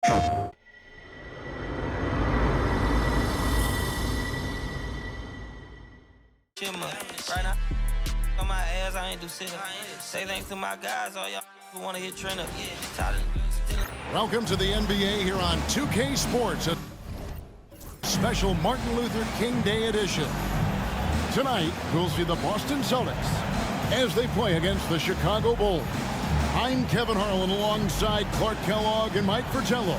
Right now, on my ass, I ain't do sit up. Say thanks to my guys, all y'all who want to hit trend up. Welcome to the NBA here on 2K Sports, a special Martin Luther King Day edition. Tonight, we'll see the Boston Celtics as they play against the Chicago Bulls. I'm Kevin Harlan alongside Clark Kellogg and Mike Fratello,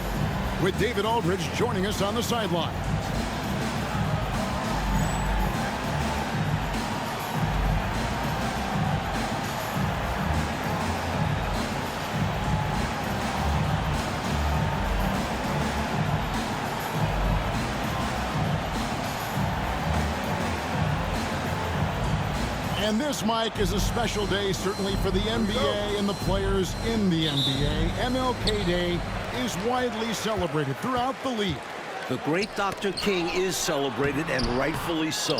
with David Aldridge joining us on the sideline. And this, Mike, is a special day, certainly for the NBA and the players in the NBA. MLK Day is widely celebrated throughout the league. The great Dr. King is celebrated, and rightfully so.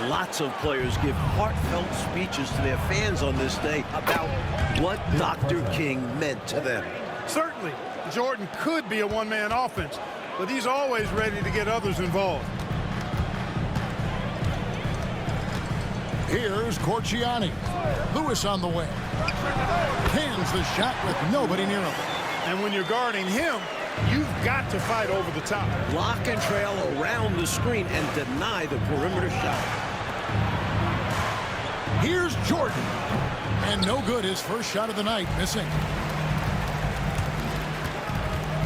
Lots of players give heartfelt speeches to their fans on this day about what Dr. King meant to them. Certainly, Jordan could be a one-man offense, but he's always ready to get others involved. Here's Corchiani. Lewis on the way. Cans the shot with nobody near him. And when you're guarding him, you've got to fight over the top. Lock and trail around the screen and deny the perimeter shot. Here's Jordan. And no good, his first shot of the night, missing.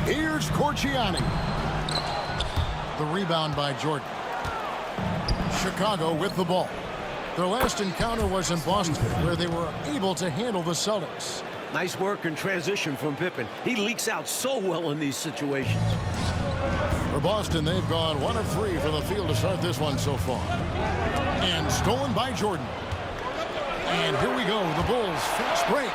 Here's Corchiani. The rebound by Jordan. Chicago with the ball. Their last encounter was in Boston, where they were able to handle the Celtics. Nice work in transition from Pippen. He leaks out so well in these situations. For Boston, they've gone 1 of 3 from the field to start this one so far. And stolen by Jordan. And here we go, the Bulls fast break.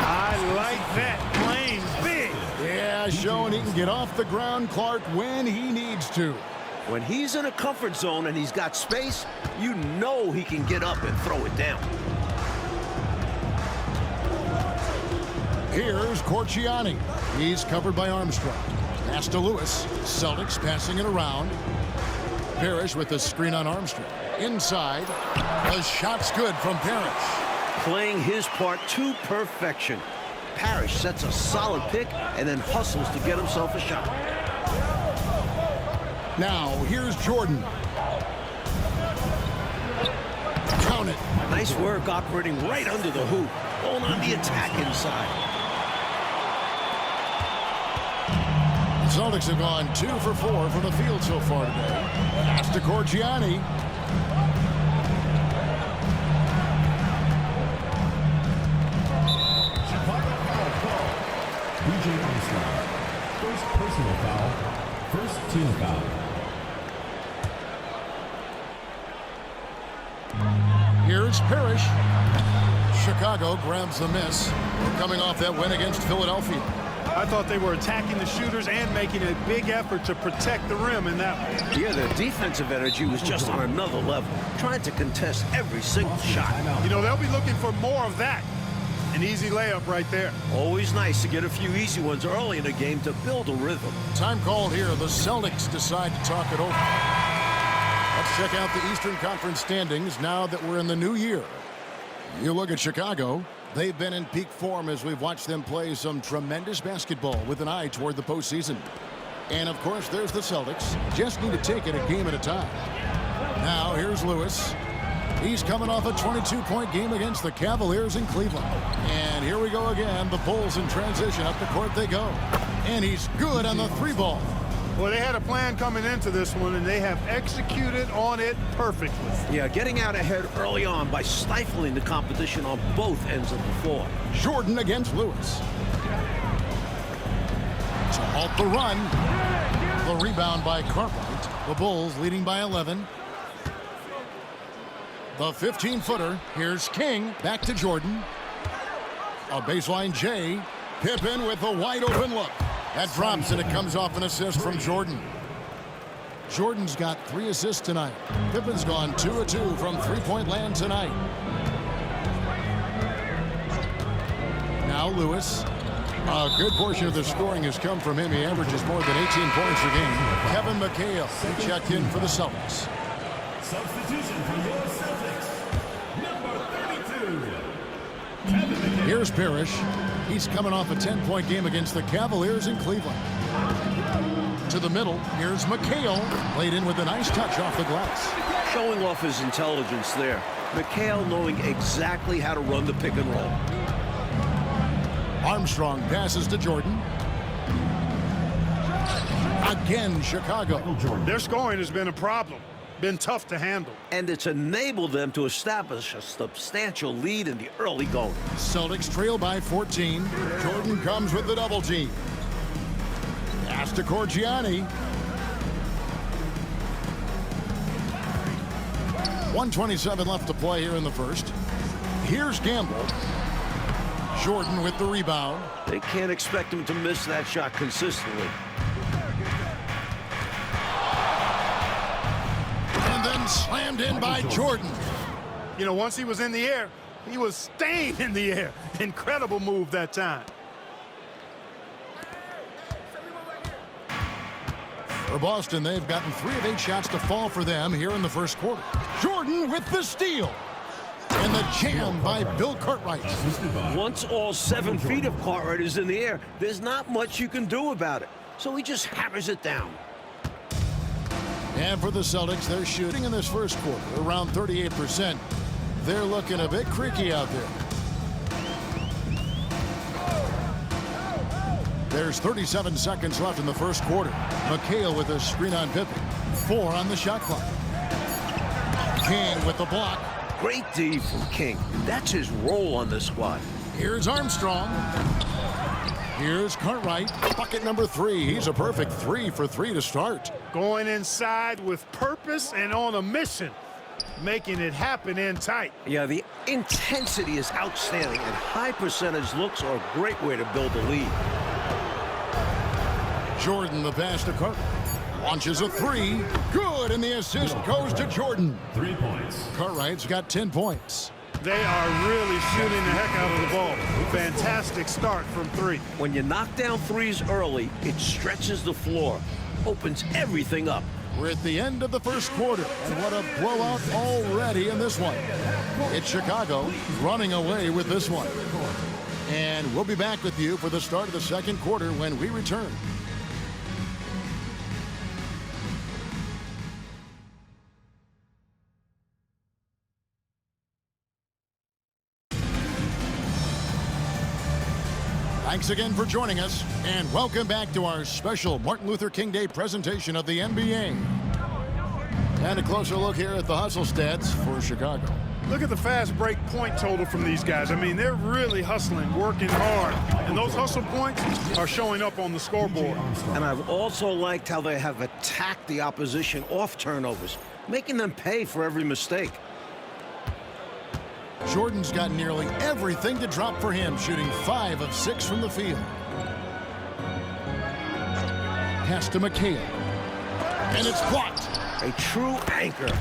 I like that, playing big. Yeah, showing he can get off the ground, Clark, when he needs to. When he's in a comfort zone and he's got space, you know he can get up and throw it down. Here's Corchiani. He's covered by Armstrong. Pass to Lewis. Celtics passing it around. Parrish with the screen on Armstrong. Inside. The shot's good from Parrish. Playing his part to perfection. Parrish sets a solid pick and then hustles to get himself a shot. Now, here's Jordan. Count it. Nice work operating right under the hoop. Going on the attack inside. The Celtics have gone 2 for 4 from the field so far today. Pass to Corchiani. DJ Armstrong. First personal foul. First team foul. Here's Parrish. Chicago grabs the miss. We're coming off that win against Philadelphia. I thought they were attacking the shooters and making a big effort to protect the rim in that one. Yeah, their defensive energy was just on another level, trying to contest every single shot. You know, they'll be looking for more of that. An easy layup right there. Always nice to get a few easy ones early in a game to build a rhythm. Time called here. The Celtics decide to talk it over. Let's check out the Eastern Conference standings now that we're in the new year. You look at Chicago. They've been in peak form as we've watched them play some tremendous basketball with an eye toward the postseason. And, of course, there's the Celtics. Just need to take it a game at a time. Now, here's Lewis. He's coming off a 22-point game against the Cavaliers in Cleveland. And here we go again. The Bulls in transition. Up the court they go. And he's good on the 3-ball. Well, they had a plan coming into this one, and they have executed on it perfectly. Yeah, getting out ahead early on by stifling the competition on both ends of the floor. Jordan against Lewis. To halt the run. The rebound by Cartwright. The Bulls leading by 11. The 15-footer. Here's King. Back to Jordan. A baseline J. Pippen with a wide-open look. That drops, and it comes off an assist from Jordan. Jordan's got 3 assists tonight. Pippen's gone 2 of 2 from three-point land tonight. Now Lewis. A good portion of the scoring has come from him. He averages more than 18 points a game. Kevin McHale, he checked in for the Celtics. Substitution for your Celtics, number 32. Here's Parrish. He's coming off a 10-point game against the Cavaliers in Cleveland. To the middle, here's McHale. Played in with a nice touch off the glass. Showing off his intelligence there. McHale knowing exactly how to run the pick and roll. Armstrong passes to Jordan. Again, Chicago. Their scoring has been a problem. Been tough to handle. And it's enabled them to establish a substantial lead in the early going. Celtics trail by 14. Jordan comes with the double team. Pass to Corgiani. 1:27 left to play here in the first. Here's Gamble. Jordan with the rebound. They can't expect him to miss that shot consistently. And then slammed in by Jordan. You know, once he was in the air, he was staying in the air. Incredible move that time. For Boston, they've gotten 3 of 8 shots to fall for them here in the first quarter. Jordan with the steal. And the jam by Bill Cartwright. Once all 7 feet of Cartwright is in the air, there's not much you can do about it. So he just hammers it down. And for the Celtics, they're shooting in this first quarter around 38%. They're looking a bit creaky out there. There's 37 seconds left in the first quarter. McHale with a screen on Pippen. 4 on the shot clock. King with the block. Great D from King. That's his role on this squad. Here's Armstrong. Here's Cartwright. Bucket number 3. He's a perfect 3 for 3 to start. Going inside with purpose and on a mission. Making it happen in tight. Yeah, the intensity is outstanding, and high percentage looks are a great way to build a lead. Jordan the pass to Cartwright. Launches a 3. Good, and the assist goes to Jordan. 3 points. Cartwright's got 10 points. They are really shooting the heck out of the ball. Fantastic start from 3. When you knock down threes early, it stretches the floor, opens everything up. We're at the end of the first quarter, and what a blowout already in this one. It's Chicago running away with this one. And we'll be back with you for the start of the second quarter when we return. Thanks again for joining us, and welcome back to our special Martin Luther King Day presentation of the NBA. And a closer look here at the hustle stats for Chicago. Look at the fast break point total from these guys. I mean, they're really hustling, working hard. And those hustle points are showing up on the scoreboard. And I've also liked how they have attacked the opposition off turnovers, making them pay for every mistake. Jordan's got nearly everything to drop for him, shooting 5 of 6 from the field. Pass to McHale. And it's blocked. A true anchor.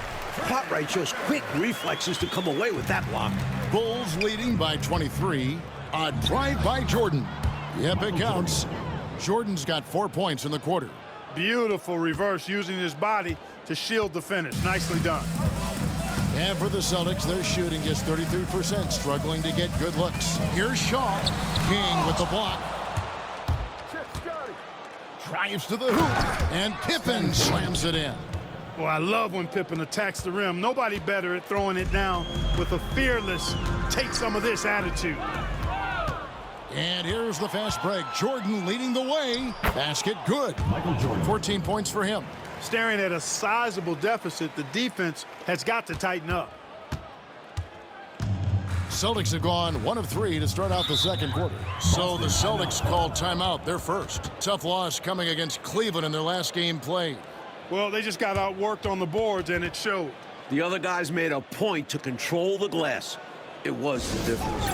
Cartwright shows quick reflexes to come away with that block. Bulls leading by 23. A drive by Jordan. Yep, it counts. Jordan's got 4 points in the quarter. Beautiful reverse using his body to shield the finish. Nicely done. And for the Celtics, they're shooting just 33%, struggling to get good looks. Here's Shaw. King with the block. Drives to the hoop. And Pippen slams it in. Well, I love when Pippen attacks the rim. Nobody better at throwing it down with a fearless, take some of this attitude. And here's the fast break. Jordan leading the way. Basket good. Michael Jordan. 14 points for him. Staring at a sizable deficit, the defense has got to tighten up. Celtics have gone 1 of 3 to start out the second quarter. So the Celtics called timeout, their first. Tough loss coming against Cleveland in their last game played. Well, they just got outworked on the boards, and it showed. The other guys made a point to control the glass. It was the difference.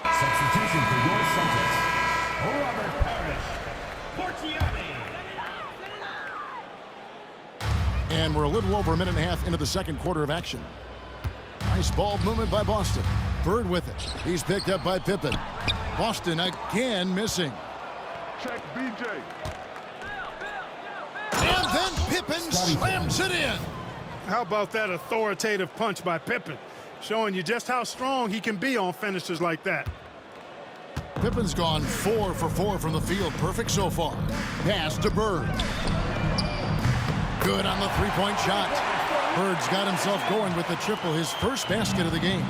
Substitution for your Celtics, Robert Parrish, Corgiani. And we're a little over a minute and a half into the second quarter of action. Nice ball movement by Boston. Bird with it. He's picked up by Pippen. Boston again missing. Check BJ. And then Pippen slams it in. How about that authoritative punch by Pippen? Showing you just how strong he can be on finishes like that. Pippen's gone 4 for 4 from the field. Perfect so far. Pass to Bird. Good on the three-point shot. Bird's got himself going with the triple, his first basket of the game.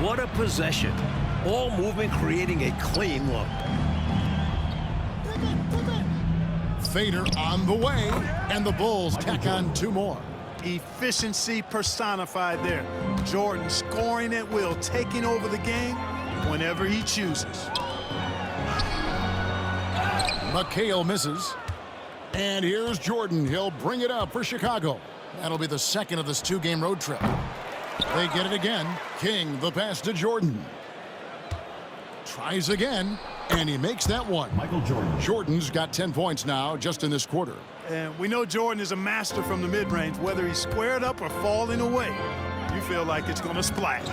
What a possession. All movement creating a clean look. Fader on the way, and the Bulls tack on 2 more. Efficiency personified there. Jordan scoring at will, taking over the game whenever he chooses. McHale misses. And here's Jordan. He'll bring it up for Chicago. That'll be the second of this 2-game road trip. They get it again. King, the pass to Jordan. Tries again, and he makes that one. Michael Jordan. Jordan's got 10 points now just in this quarter. And we know Jordan is a master from the mid-range, whether he's squared up or falling away. You feel like it's going to splash.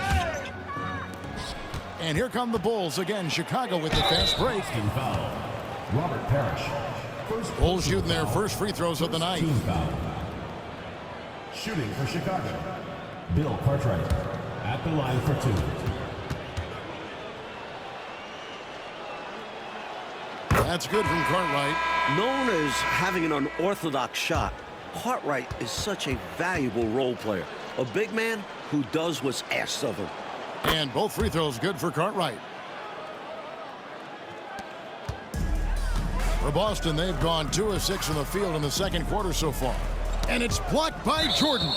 And here come the Bulls again. Chicago with the fast break. Team foul. Robert Parrish. Bulls shooting their first free throws of the night. Team foul. Shooting for Chicago. Bill Cartwright at the line for 2. That's good from Cartwright. Known as having an unorthodox shot, Cartwright is such a valuable role player. A big man who does what's asked of him. And both free throws good for Cartwright. For Boston, they've gone 2 of 6 from the field in the second quarter so far. And it's blocked by Jordan.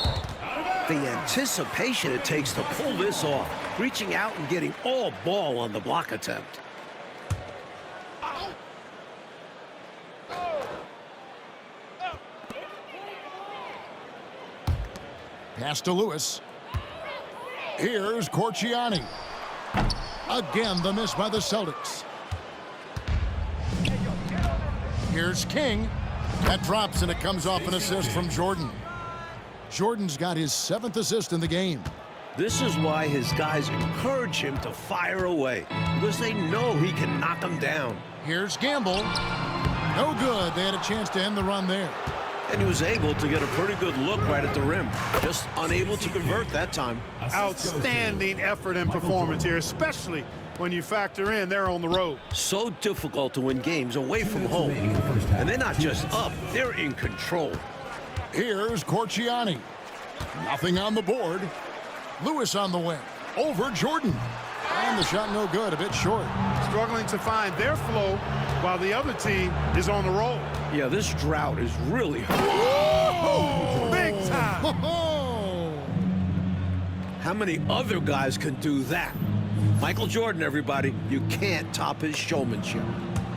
The anticipation it takes to pull this off, reaching out and getting all ball on the block attempt. Pass to Lewis. Here's Corciani. Again, the miss by the Celtics. Here's King. That drops, and it comes off an assist from Jordan. Jordan's got his 7th assist in the game. This is why his guys encourage him to fire away, because they know he can knock them down. Here's Gamble. No good. They had a chance to end the run there. And he was able to get a pretty good look right at the rim. Just unable to convert that time. Outstanding effort and performance here, especially when you factor in they're on the road. So difficult to win games away from home. And they're not just up, they're in control. Here's Corciani. Nothing on the board. Lewis on the wing. Over Jordan. And the shot no good, a bit short. Struggling to find their flow while the other team is on the roll. Yeah, this drought is really big time. How many other guys can do that? Michael Jordan, everybody. You can't top his showmanship.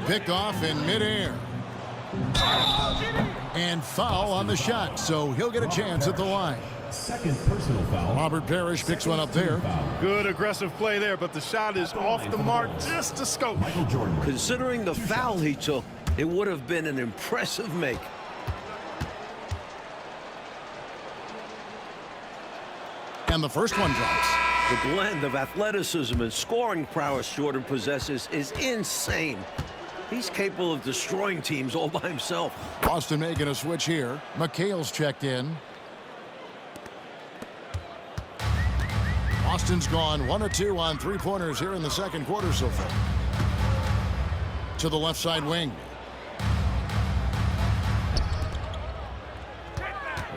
Picked off in midair. And foul on the shot, so he'll get a chance at the line. Second personal foul. Robert Parrish picks one up there. Good aggressive play there, but the shot is off the mark just a scope. Michael Jordan. Considering the foul he took, it would have been an impressive make. And the first one drops. The blend of athleticism and scoring prowess Jordan possesses is insane. He's capable of destroying teams all by himself. Boston making a switch here. McHale's checked in. Boston's gone 1 of 2 on 3-pointers here in the second quarter so far. To the left side wing.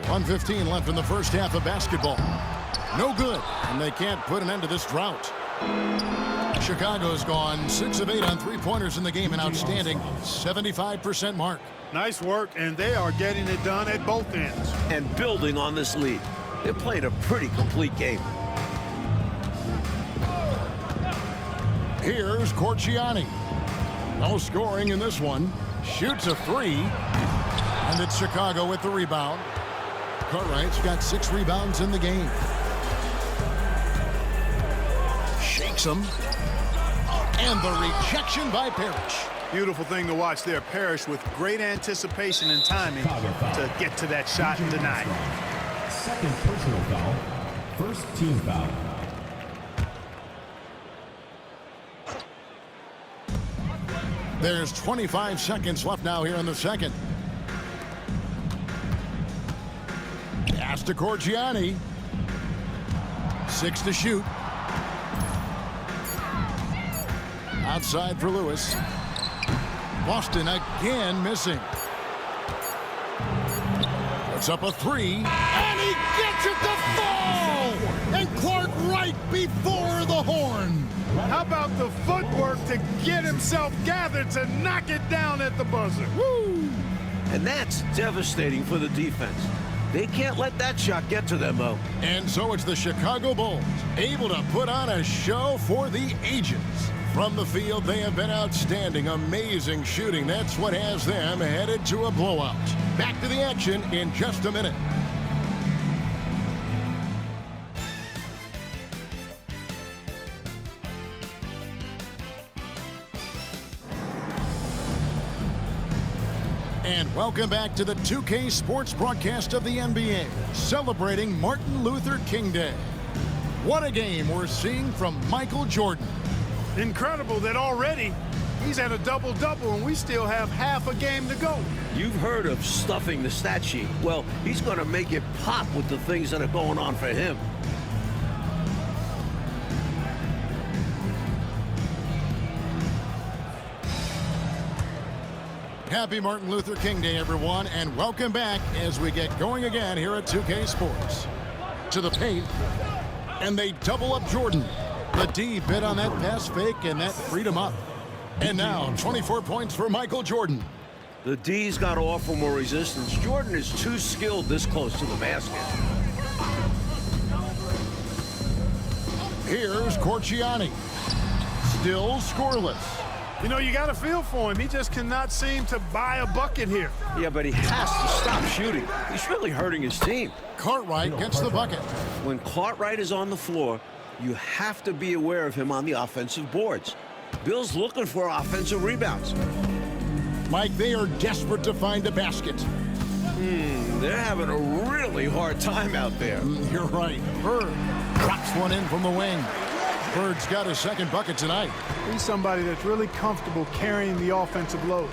1:15 left in the first half of basketball. No good, and they can't put an end to this drought. Chicago's gone 6 of 8 on 3-pointers in the game, an outstanding 75% mark. Nice work, and they are getting it done at both ends. And building on this lead. They're playing a pretty complete game. Here's Corciani. No scoring in this one. Shoots a 3. And it's Chicago with the rebound. Cartwright's got 6 rebounds in the game. Shakes him. And the rejection by Parrish. Beautiful thing to watch there. Parrish with great anticipation and timing to get to that shot and deny. Second personal foul. First team foul. There's 25 seconds left now here in the second. Pass to Corgiani. 6 to shoot. Outside for Lewis. Boston again missing. Puts up a 3. And he gets it to fall! And Clark right before the horn. How about the footwork to get himself gathered to knock it down at the buzzer? Woo! And that's devastating for the defense. They can't let that shot get to them, though. And so it's the Chicago Bulls able to put on a show for the ages. From the field, they have been outstanding. Amazing shooting. That's what has them headed to a blowout. Back to the action in just a minute. And welcome back to the 2K Sports broadcast of the NBA, celebrating Martin Luther King Day. What a game we're seeing from Michael Jordan. Incredible that already he's at a double-double and we still have half a game to go. You've heard of stuffing the stat sheet. Well, he's going to make it pop with the things that are going on for him. Happy Martin Luther King Day, everyone, and welcome back as we get going again here at 2K Sports. To the paint, and they double up Jordan. The D bit on that pass fake, and that freed him up. And now, 24 points for Michael Jordan. The D's got to offer more resistance. Jordan is too skilled this close to the basket. Here's Corgiani. Still scoreless. You know, you got to feel for him. He just cannot seem to buy a bucket here. Yeah, but he has to stop shooting. He's really hurting his team. Cartwright gets the bucket. When Cartwright is on the floor, you have to be aware of him on the offensive boards. Bill's looking for offensive rebounds. Mike, they are desperate to find a basket. They're having a really hard time out there. You're right. Bird drops one in from the wing. Bird's got his second bucket tonight. He's somebody that's really comfortable carrying the offensive load.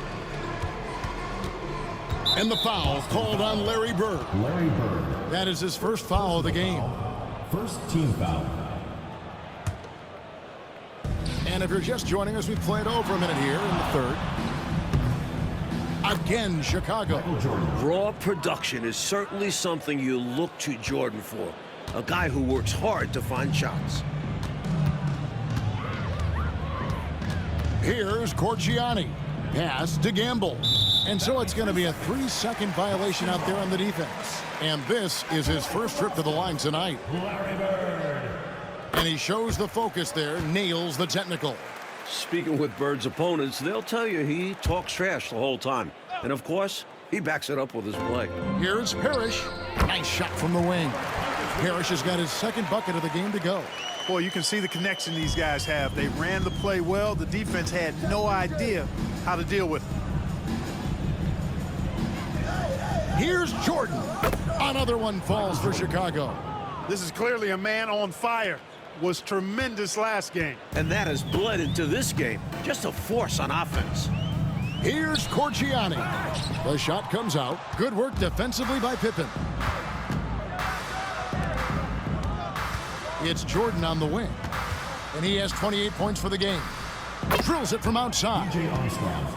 And the foul called on Larry Bird. Larry Bird. That is his first foul of the game. First team foul. And if you're just joining us, we've played over a minute here in the third. Again, Chicago. Raw production is certainly something you look to Jordan for. A guy who works hard to find shots. Here's Corgiani. Pass to Gamble. And so it's going to be a 3-second violation out there on the defense. And this is his first trip to the line tonight. Larry Bird. And he shows the focus there, nails the technical. Speaking with Bird's opponents, they'll tell you he talks trash the whole time. And of course, he backs it up with his play. Here's Parrish. Nice shot from the wing. Parrish has got his second bucket of the game to go. Boy, you can see the connection these guys have. They ran the play well. The defense had no idea how to deal with it. Here's Jordan. Another one falls for Chicago. This is clearly a man on fire. Was tremendous last game. And that has bled into this game. Just a force on offense. Here's Corgiani. The shot comes out. Good work defensively by Pippen. It's Jordan on the wing. And he has 28 points for the game. Drills it from outside. DJ Armstrong.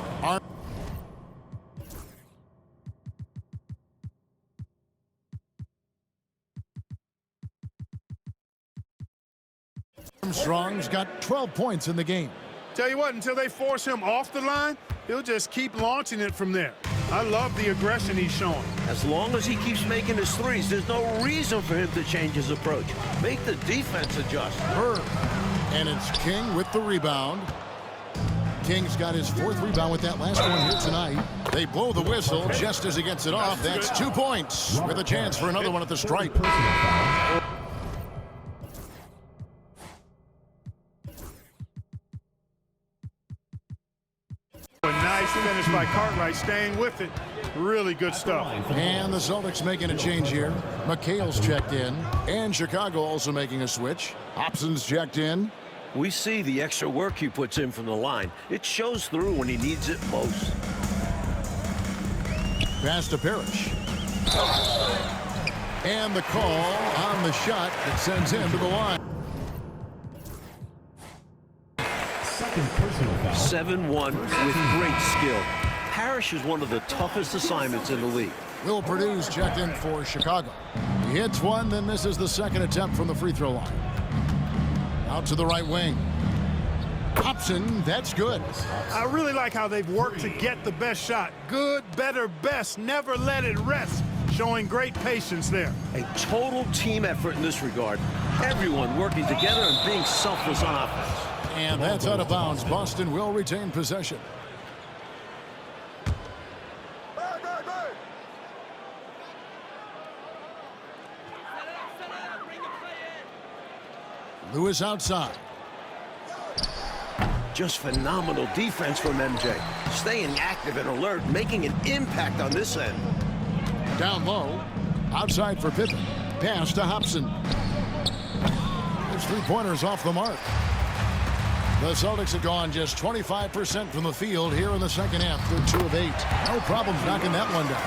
Armstrong's got 12 points in the game. Tell you what, until they force him off the line, he'll just keep launching it from there. I love the aggression he's showing. As long as he keeps making his threes, there's no reason for him to change his approach. Make the defense adjust. Bird. And it's King with the rebound. King's got his fourth rebound with that last one here tonight. They blow the whistle just as he gets it off. That's 2 points with a chance for another one at the stripe. A nice finish by Cartwright, staying with it. Really good stuff. And the Celtics making a change here. McHale's checked in. And Chicago also making a switch. Hobson's checked in. We see the extra work he puts in from the line. It shows through when he needs it most. Pass to Parrish. And the call on the shot that sends him to the line. Second personal foul. 7-1 with great skill. Parrish is one of the toughest assignments in the league. Will Purdue's checked in for Chicago. He hits one, then misses the second attempt from the free throw line. Out to the right wing. Hobson, that's good. I really like how they've worked to get the best shot. Good, better, best. Never let it rest. Showing great patience there. A total team effort in this regard. Everyone working together and being selfless on offense. And that's out of bounds. Boston will retain possession. Lewis outside. Just phenomenal defense from MJ. Staying active and alert, making an impact on this end. Down low. Outside for Pippen. Pass to Hobson. His three-pointers off the mark. The Celtics have gone just 25% from the field here in the second half. They're 2 of 8. No problems knocking that one down.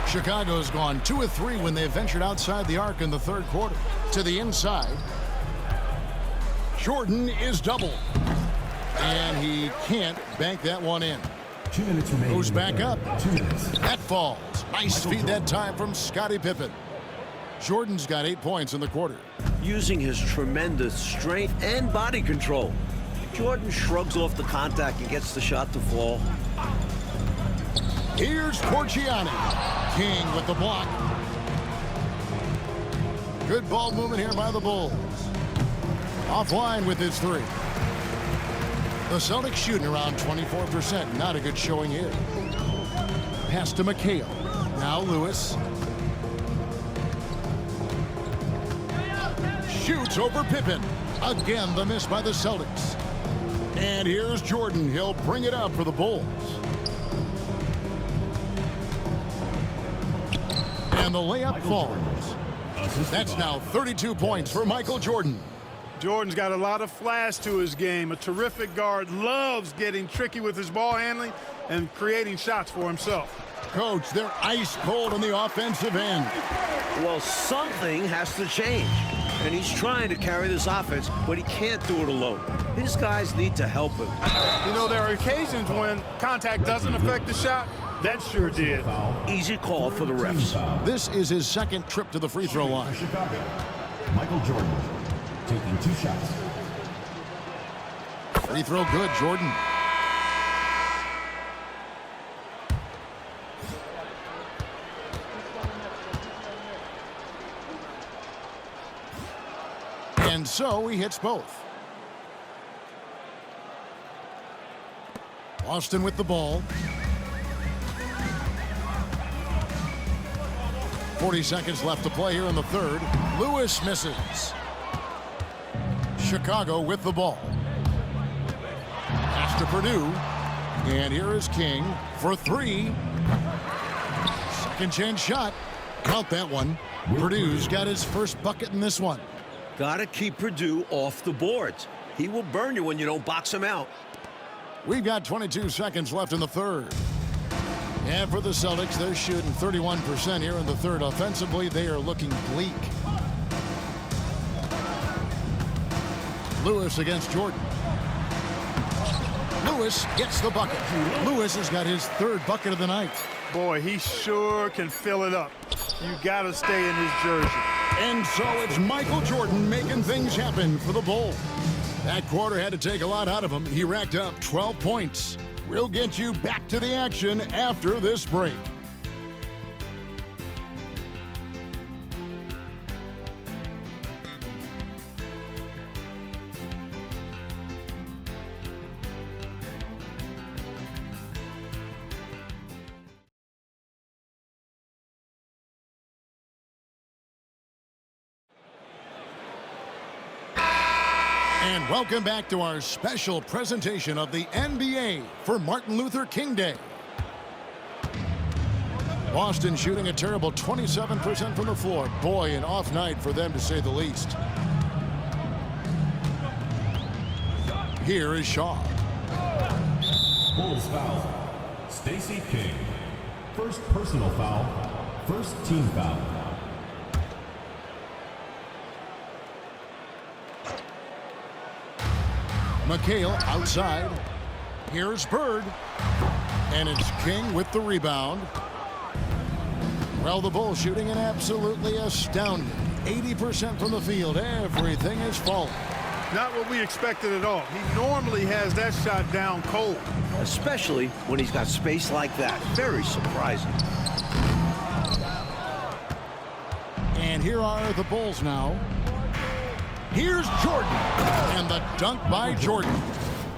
Chicago's gone 2 of 3 when they ventured outside the arc in the third quarter. To the inside. Jordan is doubled. And he can't bank that one in. 2 minutes remaining. Goes back up. 2 minutes. That falls. Nice feed that time from Scottie Pippen. Jordan's got 8 points in the quarter. Using his tremendous strength and body control, Jordan shrugs off the contact and gets the shot to fall. Here's Porciani. King with the block. Good ball movement here by the Bulls. Offline with his 3. The Celtics shooting around 24%. Not a good showing here. Pass to McHale. Now Lewis. Shoots over Pippen. Again, the miss by the Celtics. And here's Jordan. He'll bring it up for the Bulls. And the layup falls. That's now 32 points for Michael Jordan. Jordan's got a lot of flash to his game. A terrific guard, loves getting tricky with his ball handling and creating shots for himself. Coach, they're ice cold on the offensive end. Well, something has to change. And he's trying to carry this offense, but he can't do it alone. His guys need to help him. You know, there are occasions when contact doesn't affect the shot. That sure did. Easy call for the refs. This is his second trip to the free throw line. Chicago. Michael Jordan taking 2 shots. Free throw good, Jordan. And so he hits both. Austin with the ball. 40 seconds left to play here in the third. Lewis misses. Chicago with the ball. Pass to Purdue. And here is King for 3. Second chance shot. Count that one. Purdue's got his first bucket in this one. Gotta keep Purdue off the boards. He will burn you when you don't box him out. We've got 22 seconds left in the third. And for the Celtics, they're shooting 31% here in the third. Offensively, they are looking bleak. Lewis against Jordan. Lewis gets the bucket. Lewis has got his 3rd bucket of the night. Boy, he sure can fill it up. You got to stay in his jersey. And so it's Michael Jordan making things happen for the Bulls. That quarter had to take a lot out of him. He racked up 12 points. We'll get you back to the action after this break. And welcome back to our special presentation of the NBA for Martin Luther King Day. Boston shooting a terrible 27% from the floor. Boy, an off night for them to say the least. Here is Shaw. Bulls foul. Stacey King. First personal foul. First team foul. McHale outside. Here's Bird. And it's King with the rebound. Well, the Bulls shooting an absolutely astounding 80% from the field. Everything is falling. Not what we expected at all. He normally has that shot down cold. Especially when he's got space like that. Very surprising. And here are the Bulls now. Here's Jordan. And the dunk by Jordan.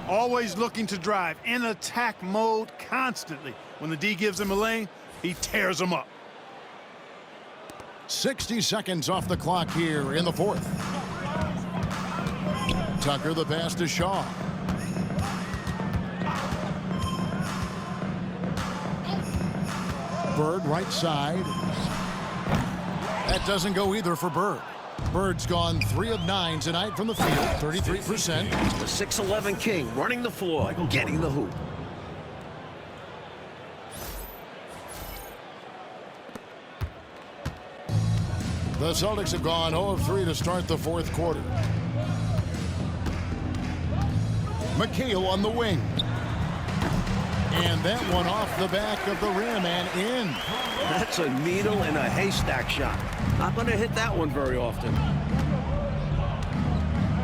Always looking to drive in attack mode constantly. When the D gives him a lane, he tears them up. 60 seconds off the clock here in the fourth. Tucker the pass to Shaw. Bird right side. That doesn't go either for Bird. Bird's gone 3 of 9 tonight from the field, 33%. The 6'11 King running the floor, getting the hoop. The Celtics have gone 0 of 3 to start the fourth quarter. McHale on the wing. And that one off the back of the rim and in. That's a needle in a haystack shot. Not going to hit that one very often.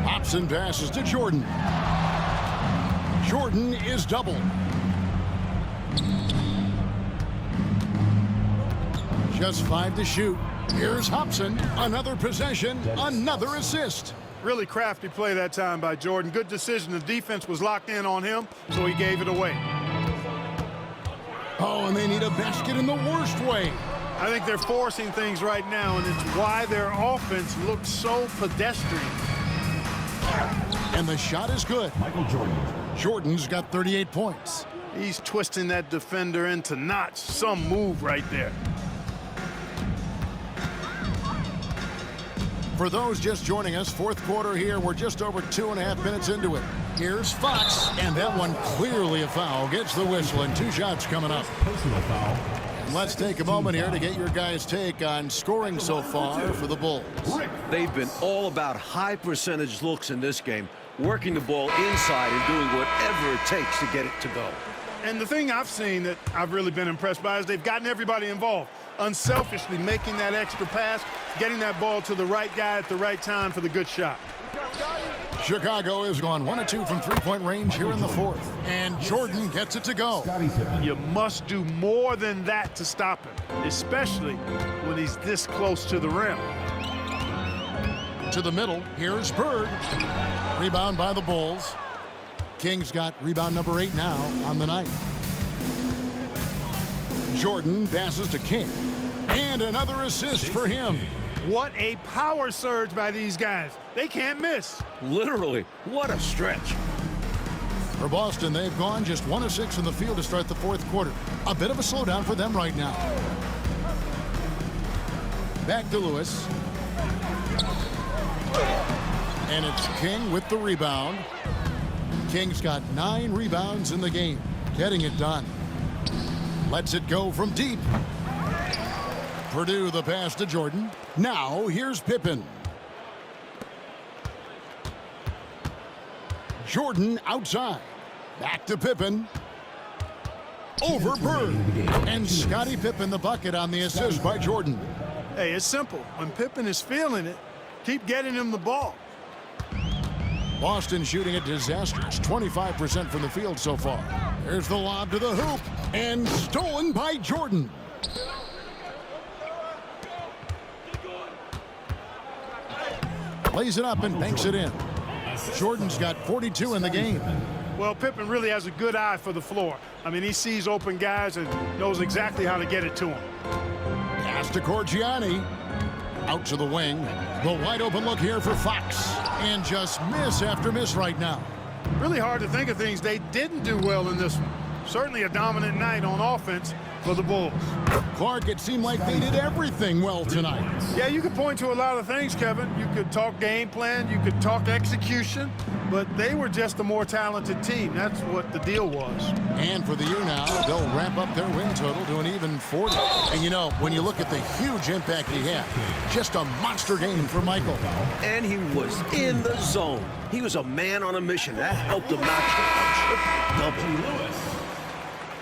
Hobson passes to Jordan. Jordan is doubled. Just 5 to shoot. Here's Hobson. Another possession, another assist. Really crafty play that time by Jordan. Good decision. The defense was locked in on him, so he gave it away. Oh, and they need a basket in the worst way. I think they're forcing things right now, and it's why their offense looks so pedestrian. And the shot is good. Michael Jordan. Jordan's got 38 points. He's twisting that defender into knots. Some move right there. For those just joining us, fourth quarter here. We're just over 2.5 minutes into it. Here's Fox, and that one clearly a foul. Gets the whistle, and 2 shots coming up. Personal foul. And let's take a moment here to get your guys' take on scoring so far for the Bulls. They've been all about high percentage looks in this game, working the ball inside and doing whatever it takes to get it to go. And the thing I've seen that I've really been impressed by is they've gotten everybody involved. Unselfishly making that extra pass, getting that ball to the right guy at the right time for the good shot. Chicago has gone 1 of 2 from three-point range here in the fourth. And Jordan gets it to go. You must do more than that to stop him, especially when he's this close to the rim. To the middle, here's Bird. Rebound by the Bulls. King's got rebound number 8 now on the night. Jordan passes to King. And another assist for him. What a power surge by these guys. They can't miss. Literally, what a stretch. For Boston, they've gone just 1 of 6 in the field to start the fourth quarter. A bit of a slowdown for them right now. Back to Lewis. And it's King with the rebound. King's got 9 rebounds in the game. Getting it done. Lets it go from deep. Purdue the pass to Jordan. Now here's Pippen. Jordan outside. Back to Pippen. Over Bird. And Scottie Pippen the bucket on the assist by Jordan. Hey, it's simple. When Pippen is feeling it, keep getting him the ball. Boston shooting a disastrous 25% from the field so far. There's the lob to the hoop. And stolen by Jordan. Lays it up and banks it in. Jordan's got 42 in the game. Well, Pippen really has a good eye for the floor. I mean, he sees open guys and knows exactly how to get it to him. Pass to Corgiani. Out to the wing. The wide open look here for Fox. And just miss after miss right now. Really hard to think of things they didn't do well in this one. Certainly a dominant night on offense for the Bulls. Clark, it seemed like they did everything well tonight. Yeah, you could point to a lot of things, Kevin. You could talk game plan. You could talk execution. but they were just a more talented team. That's what the deal was. And for the year now, they'll ramp up their win total to an even 40. And, you know, when you look at the huge impact he had, just a monster game for Michael. And he was in the zone. He was a man on a mission. That helped him notch a triple-double. Lewis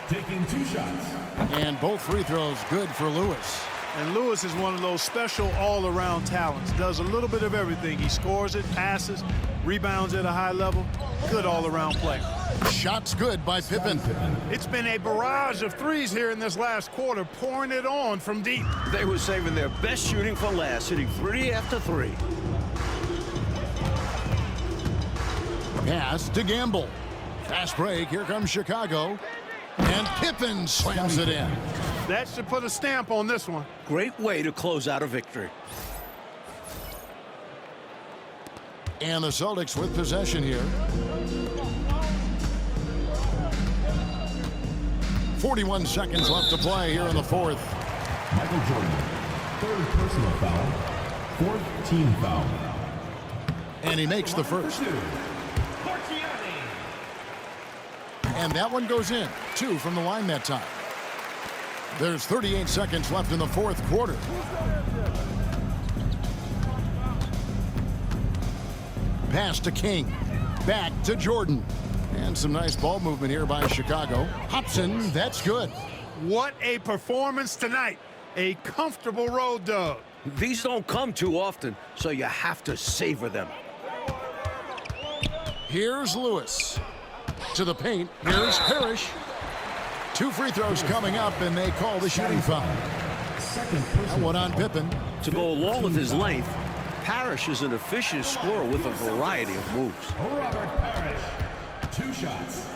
taking 2 shots. And both free throws good for Lewis. And Lewis is one of those special all-around talents. Does a little bit of everything. He scores it, passes, rebounds at a high level. Good all-around player. Shots good by Pippen. It's been a barrage of threes here in this last quarter, pouring it on from deep. They were saving their best shooting for last, hitting 3 after 3. Pass to Gamble. Fast break. Here comes Chicago. And Pippen slams it in. That should put a stamp on this one. Great way to close out a victory. And the Celtics with possession here. 41 seconds left to play here in the fourth. Michael Jordan, 3rd personal foul, 4th team foul. And he makes the first. And that one goes in. 2 from the line that time. There's 38 seconds left in the fourth quarter. Pass to King. Back to Jordan. And some nice ball movement here by Chicago. Hobson, that's good. What a performance tonight. A comfortable road dub. These don't come too often, so you have to savor them. Here's Lewis. To the paint. Here's Parrish. 2 free throws coming up, and they call the shooting foul. That one on Pippen. To go along with his length, Parrish is an efficient scorer with a variety of moves. Robert Parrish, 2 shots.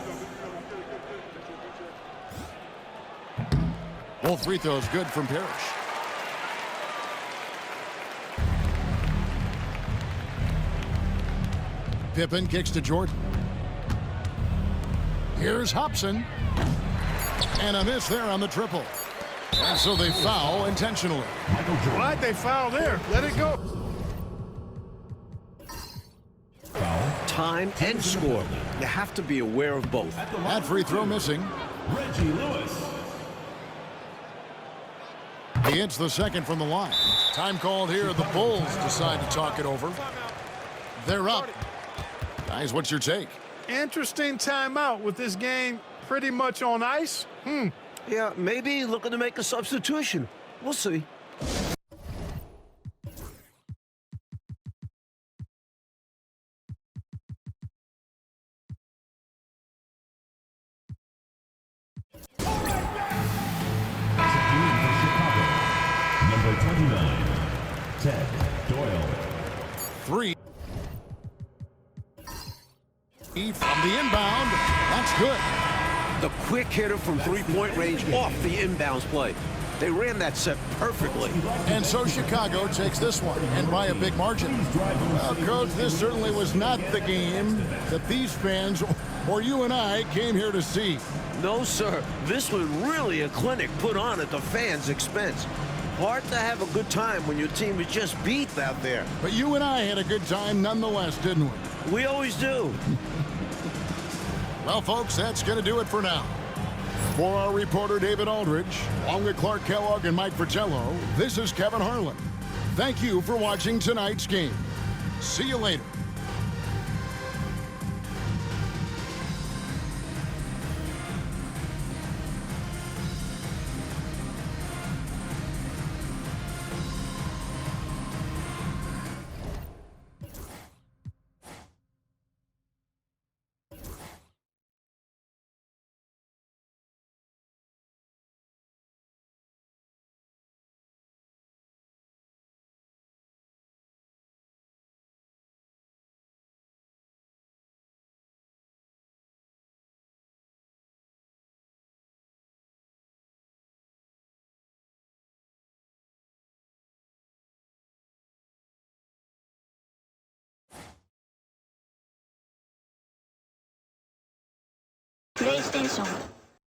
Both free throws good from Parrish. Pippen kicks to Jordan. Here's Hobson. And a miss there on the triple. And so they foul intentionally. Why'd they foul there? Let it go. Foul. Time and score. You have to be aware of both. That free throw missing. Reggie Lewis. He hits the second from the line. Time called here. The Bulls decide to talk it over. They're up. Guys, what's your take? Interesting timeout with this game pretty much on ice. Yeah, maybe looking to make a substitution. We'll see. Number 29, Ted Doyle. 3. From the inbound. That's good. The quick hitter from 3-point range off the inbounds play. They ran that set perfectly. And so Chicago takes this one, and by a big margin. Well, Coach, this certainly was not the game that these fans or you and I came here to see. No, sir. This was really a clinic put on at the fans' expense. Hard to have a good time when your team is just beat out there. But you and I had a good time nonetheless, didn't we? We always do. Well, folks, that's going to do it for now. For our reporter, David Aldridge, along with Clark Kellogg and Mike Fratello, this is Kevin Harlan. Thank you for watching tonight's game. See you later. PlayStation